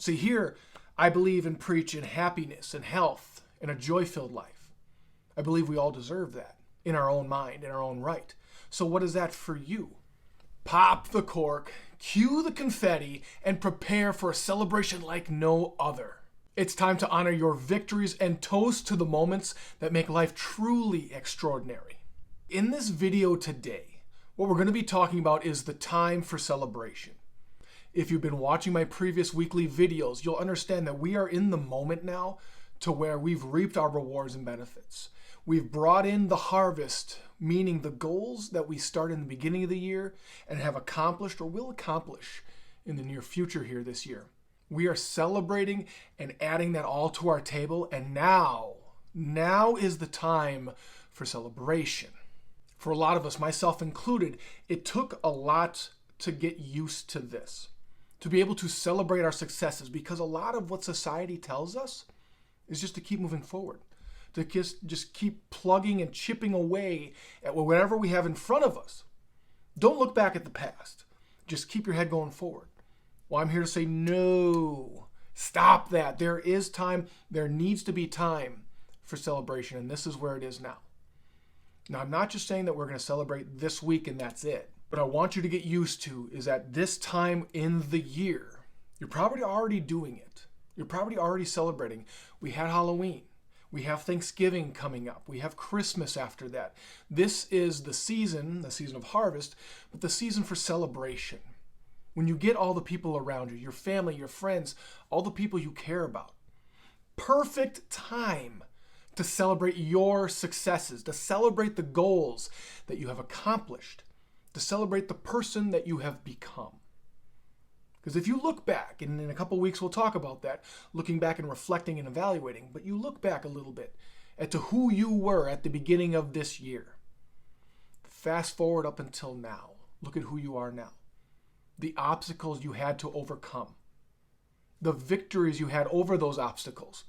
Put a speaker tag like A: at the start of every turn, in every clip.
A: See, here, I believe and preach in happiness and health and a joy-filled life. I believe we all deserve that in our own mind, in our own right. So what is that for you? Pop the cork, cue the confetti, and prepare for a celebration like no other. It's time to honor your victories and toast to the moments that make life truly extraordinary. In this video today, what we're going to be talking about is the time for celebration. If you've been watching my previous weekly videos, you'll understand that we are in the moment now to where we've reaped our rewards and benefits. We've brought in the harvest, meaning the goals that we start in the beginning of the year and have accomplished or will accomplish in the near future here this year. We are celebrating and adding that all to our table, and now is the time for celebration. For a lot of us, myself included, it took a lot to get used to this, to be able to celebrate our successes, because a lot of what society tells us is just to keep moving forward, to just keep plugging and chipping away at whatever we have in front of us. Don't look back at the past. Just keep your head going forward. Well, I'm here to say no. Stop that. There is time. There needs to be time for celebration, and this is where it is now. Now, I'm not just saying that we're going to celebrate this week and that's it. What I want you to get used to is at this time in the year, you're probably already doing it. You're probably already celebrating. We had Halloween. We have Thanksgiving coming up. We have Christmas after that. This is the season of harvest, but the season for celebration. When you get all the people around you, your family, your friends, all the people you care about. Perfect time to celebrate your successes, to celebrate the goals that you have accomplished, to celebrate the person that you have become. Because if you look back, and in a couple weeks we'll talk about that, looking back and reflecting and evaluating, but you look back a little bit at to who you were at the beginning of this year. Fast forward up until now. Look at who you are now. The obstacles you had to overcome. The victories you had over those obstacles.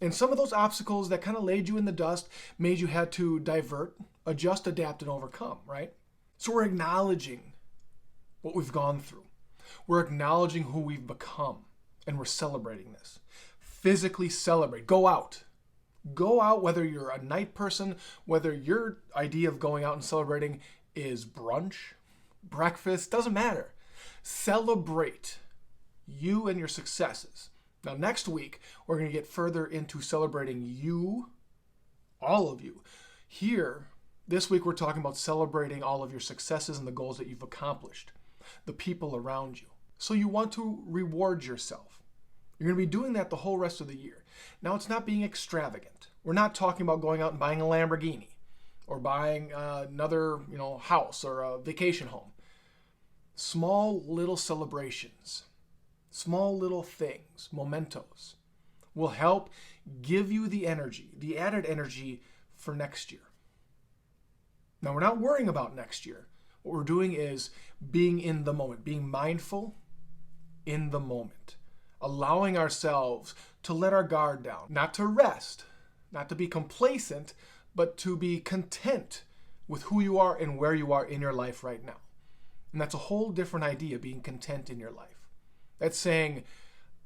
A: And some of those obstacles that kind of laid you in the dust, made you had to divert, adjust, adapt, and overcome, right? So we're acknowledging what we've gone through. We're acknowledging who we've become, and we're celebrating this. Physically celebrate. Go out. Go out, whether you're a night person, whether your idea of going out and celebrating is brunch, breakfast, doesn't matter. Celebrate you and your successes. Now, next week, we're going to get further into celebrating you, all of you. Here, this week, we're talking about celebrating all of your successes and the goals that you've accomplished, the people around you. So you want to reward yourself. You're going to be doing that the whole rest of the year. Now, it's not being extravagant. We're not talking about going out and buying a Lamborghini or buying another, house or a vacation home. Small little celebrations, small little things, mementos, will help give you the energy, the added energy for next year. Now, we're not worrying about next year. What we're doing is being in the moment, being mindful in the moment, allowing ourselves to let our guard down, not to rest, not to be complacent, but to be content with who you are and where you are in your life right now. And that's a whole different idea, being content in your life. That's saying,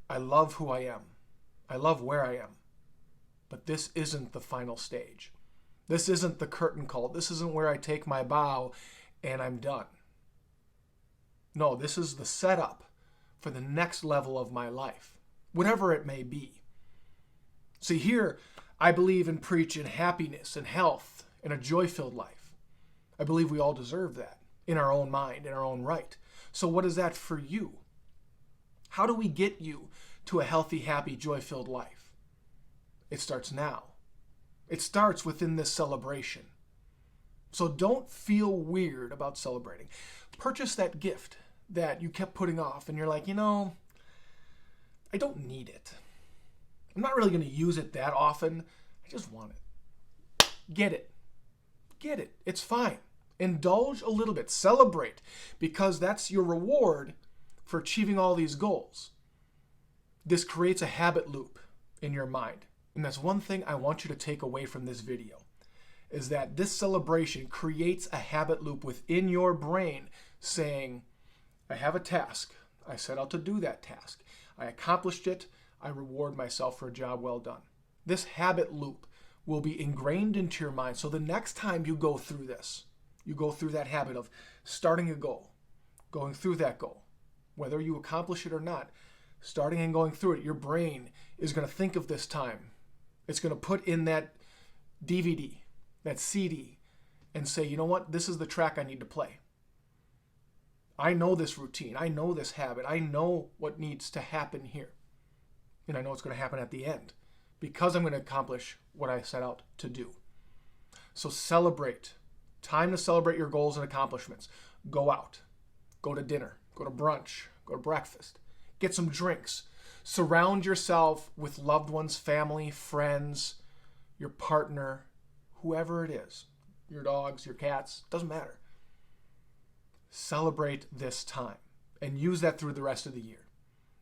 A: I love who I am. I love where I am. But this isn't the final stage. This isn't the curtain call. This isn't where I take my bow and I'm done. No, this is the setup for the next level of my life, whatever it may be. See, here, I believe and preach in happiness and health and a joy-filled life. I believe we all deserve that in our own mind, in our own right. So what is that for you? How do we get you to a healthy, happy, joy-filled life? It starts now. It starts within this celebration. So don't feel weird about celebrating. Purchase that gift that you kept putting off and you're like, I don't need it. I'm not really going to use it that often. I just want it. Get it. Get it. It's fine. Indulge a little bit. Celebrate, because that's your reward for achieving all these goals. This creates a habit loop in your mind. And that's one thing I want you to take away from this video, is that this celebration creates a habit loop within your brain saying, I have a task. I set out to do that task. I accomplished it. I reward myself for a job well done. This habit loop will be ingrained into your mind. So the next time you go through this, you go through that habit of starting a goal, going through that goal, whether you accomplish it or not, starting and going through it, your brain is going to think of this time. It's going to put in that DVD, that CD, and say, you know what? This is the track I need to play. I know this routine. I know this habit. I know what needs to happen here. And I know it's going to happen at the end because I'm going to accomplish what I set out to do. So celebrate. Time to celebrate your goals and accomplishments. Go out. Go to dinner. Go to brunch. Go to breakfast. Get some drinks. Surround yourself with loved ones, family, friends, your partner, whoever it is. Your dogs, your cats, doesn't matter. Celebrate this time and use that through the rest of the year.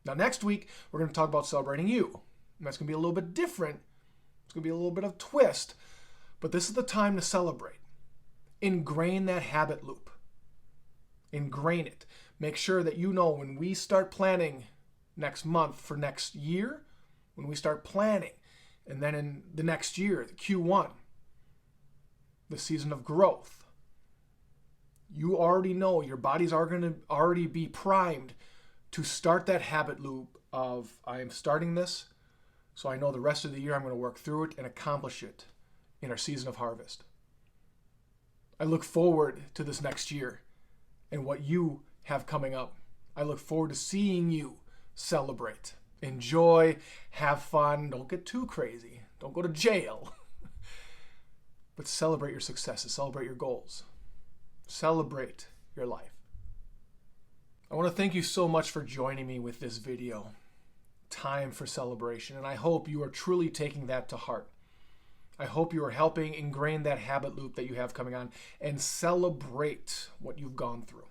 A: Now, next week, we're going to talk about celebrating you. And that's going to be a little bit different. It's going to be a little bit of a twist, but this is the time to celebrate. Ingrain that habit loop. Ingrain it. Make sure that you know when we start planning next month for next year, when we start planning, and then in the next year, the Q1, the season of growth, you already know your bodies are going to already be primed to start that habit loop of, I am starting this, so I know the rest of the year I'm going to work through it and accomplish it in our season of harvest. I look forward to this next year and what you have coming up. I look forward to seeing you celebrate, enjoy, have fun. Don't get too crazy. Don't go to jail. But celebrate your successes, celebrate your goals. Celebrate your life. I want to thank you so much for joining me with this video. Time for celebration, and I hope you are truly taking that to heart. I hope you are helping ingrain that habit loop that you have coming on and celebrate what you've gone through.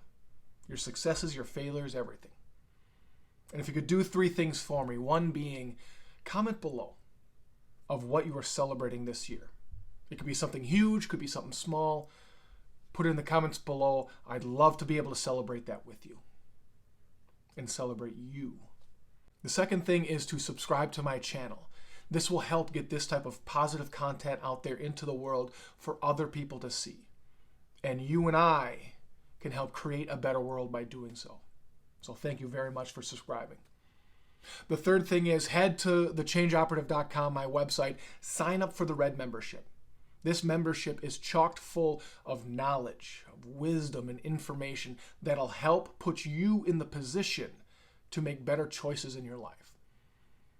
A: Your successes, your failures, everything. And if you could do 3 things for me, one being comment below of what you are celebrating this year. It could be something huge, could be something small. Put it in the comments below. I'd love to be able to celebrate that with you and celebrate you. The second thing is to subscribe to my channel. This will help get this type of positive content out there into the world for other people to see. And you and I can help create a better world by doing so. So thank you very much for subscribing. The third thing is head to thechangeoperative.com, my website, sign up for the Red membership. This membership is chock full of knowledge, of wisdom, and information that'll help put you in the position to make better choices in your life.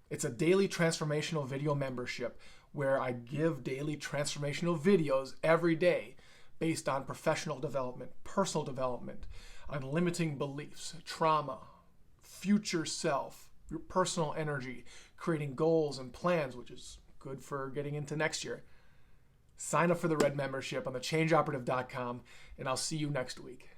A: It's a daily transformational video membership where I give daily transformational videos every day based on professional development, personal development, on limiting beliefs, trauma, future self, your personal energy, creating goals and plans, which is good for getting into next year. Sign up for the Red membership on thechangeoperative.com, and I'll see you next week.